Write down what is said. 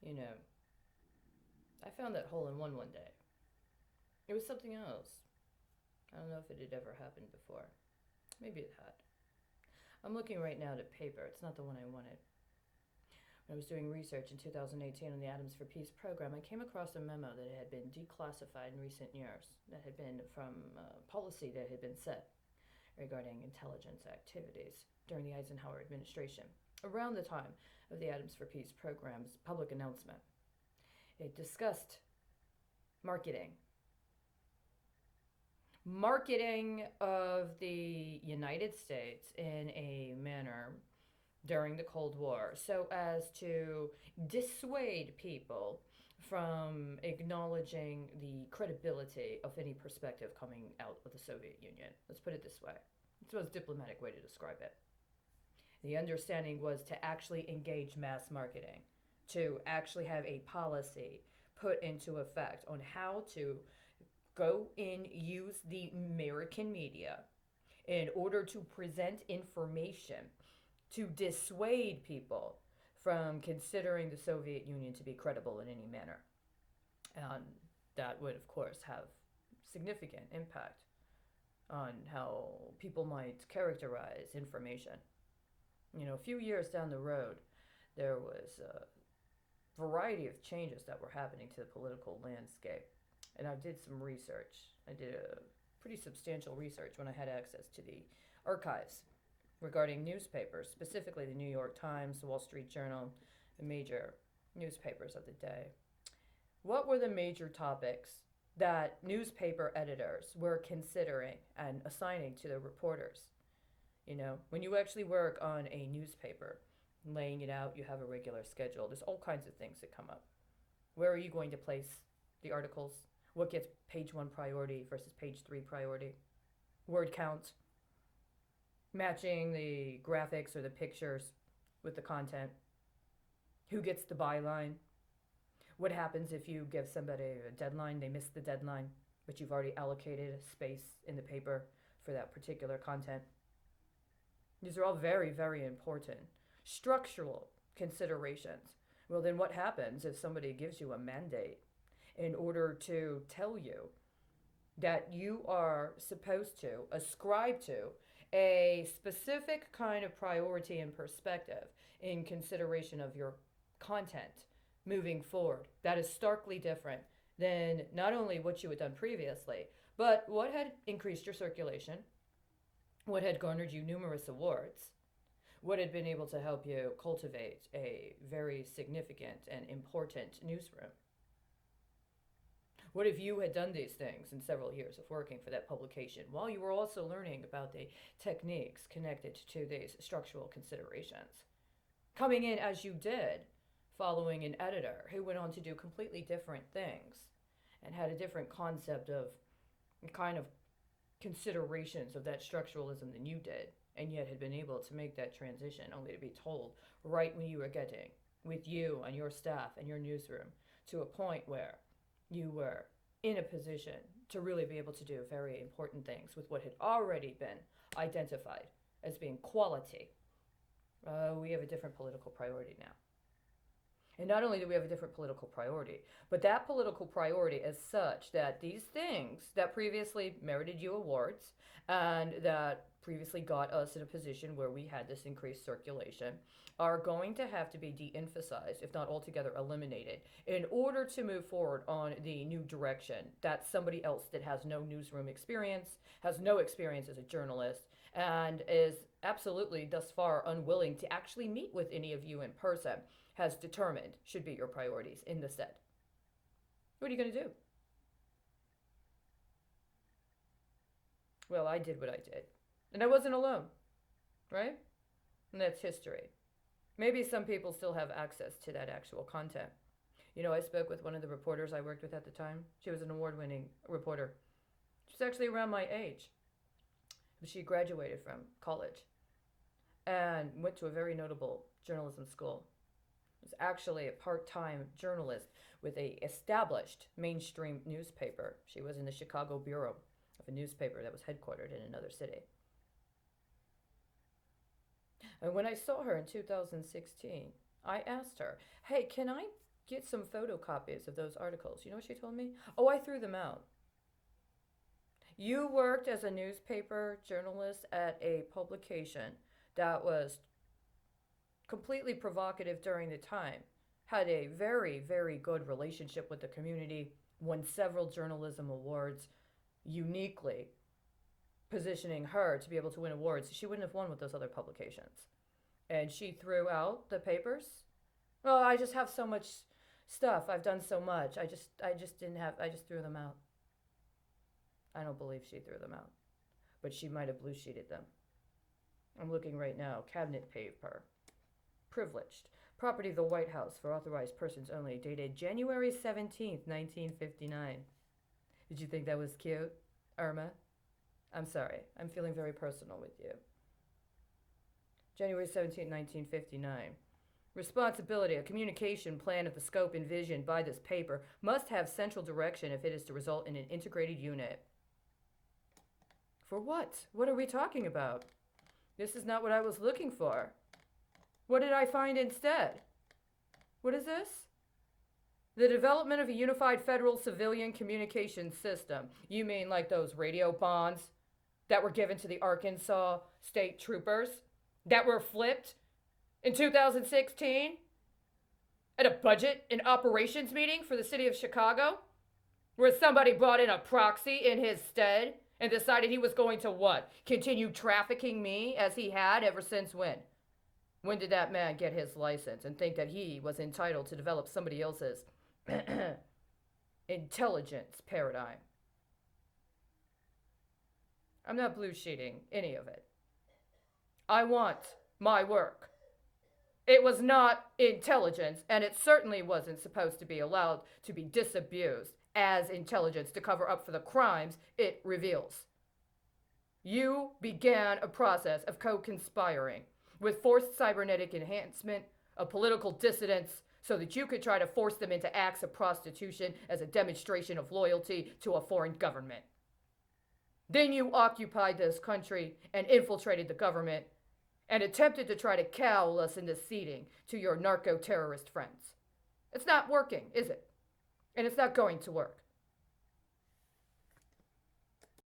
You know, I found that hole in one day. It was something else. I don't know if it had ever happened before. Maybe it had. I'm looking right now at paper. It's not the one I wanted. When I was doing research in 2018 on the Atoms for Peace program, I came across a memo that had been declassified in recent years, that had been from policy that had been set regarding intelligence activities during the Eisenhower administration, around the time of the Atoms for Peace program's public announcement. It discussed marketing. Marketing of the United States in a manner during the Cold War so as to dissuade people from acknowledging the credibility of any perspective coming out of the Soviet Union. Let's put it this way. It's the most diplomatic way to describe it. The understanding was to actually engage mass marketing, to actually have a policy put into effect on how to go and use the American media in order to present information to dissuade people from considering the Soviet Union to be credible in any manner. And that would, of course, have significant impact on how people might characterize information. A few years down the road, there was a variety of changes that were happening to the political landscape. And I did some research. I did a pretty substantial research when I had access to the archives regarding newspapers, specifically the New York Times, the Wall Street Journal, the major newspapers of the day. What were the major topics that newspaper editors were considering and assigning to the reporters? When you actually work on a newspaper, laying it out, you have a regular schedule. There's all kinds of things that come up. Where are you going to place the articles? What gets page 1 priority versus page 3 priority? Word count, matching the graphics or the pictures with the content. Who gets the byline? What happens if you give somebody a deadline, they miss the deadline, but you've already allocated space in the paper for that particular content? These are all very, very important structural considerations. Well, then what happens if somebody gives you a mandate in order to tell you that you are supposed to ascribe to a specific kind of priority and perspective in consideration of your content moving forward? That is starkly different than not only what you had done previously, but what had increased your circulation, what had garnered you numerous awards, what had been able to help you cultivate a very significant and important newsroom. What if you had done these things in several years of working for that publication while you were also learning about the techniques connected to these structural considerations? Coming in as you did, following an editor who went on to do completely different things and had a different concept of kind of considerations of that structuralism than you did, and yet had been able to make that transition only to be told right when you were getting, with you and your staff and your newsroom, to a point where you were in a position to really be able to do very important things with what had already been identified as being quality. We have a different political priority now. And not only do we have a different political priority, but that political priority is such that these things that previously merited you awards and that previously got us in a position where we had this increased circulation are going to have to be de-emphasized, if not altogether eliminated, in order to move forward on the new direction that somebody else that has no newsroom experience, has no experience as a journalist, and is absolutely thus far unwilling to actually meet with any of you in person has determined should be your priorities in the set. What are you going to do? Well, I did what I did. And I wasn't alone, right? And that's history. Maybe some people still have access to that actual content. I spoke with one of the reporters I worked with at the time. She was an award-winning reporter. She's actually around my age. She graduated from college and went to a very notable journalism school. Was actually a part-time journalist with a established mainstream newspaper. She was in the Chicago bureau of a newspaper that was headquartered in another city. And when I saw her in 2016, I asked her, hey, can I get some photocopies of those articles. You know what she told me? Oh, I threw them out. You worked as a newspaper journalist at a publication that was completely provocative during the time, had a very, very good relationship with the community, won several journalism awards, uniquely positioning her to be able to win awards. She wouldn't have won with those other publications. And she threw out the papers. Well, I just have so much stuff. I've done so much. I just didn't have. I just threw them out. I don't believe she threw them out, but she might have blue sheeted them. I'm looking right now. Cabinet paper, privileged. Property of the White House for authorized persons only, dated January 17th, 1959. Did you think that was cute, Irma? I'm sorry. I'm feeling very personal with you. January 17th, 1959. Responsibility. A communication plan of the scope envisioned by this paper must have central direction if it is to result in an integrated unit. For what? What are we talking about? This is not what I was looking for. What did I find instead? What is this? The development of a unified federal civilian communication system. You mean like those radio bonds that were given to the Arkansas state troopers that were flipped in 2016 at a budget and operations meeting for the city of Chicago, where somebody brought in a proxy in his stead and decided he was going to what? Continue trafficking me as he had ever since when? When did that man get his license and think that he was entitled to develop somebody else's intelligence paradigm? I'm not blue sheeting any of it. I want my work. It was not intelligence, and it certainly wasn't supposed to be allowed to be disabused as intelligence to cover up for the crimes it reveals. You began a process of co-conspiring with forced cybernetic enhancement of political dissidents so that you could try to force them into acts of prostitution as a demonstration of loyalty to a foreign government. Then you occupied this country and infiltrated the government and attempted to try to cowl us into ceding to your narco-terrorist friends. It's not working, is it? And it's not going to work.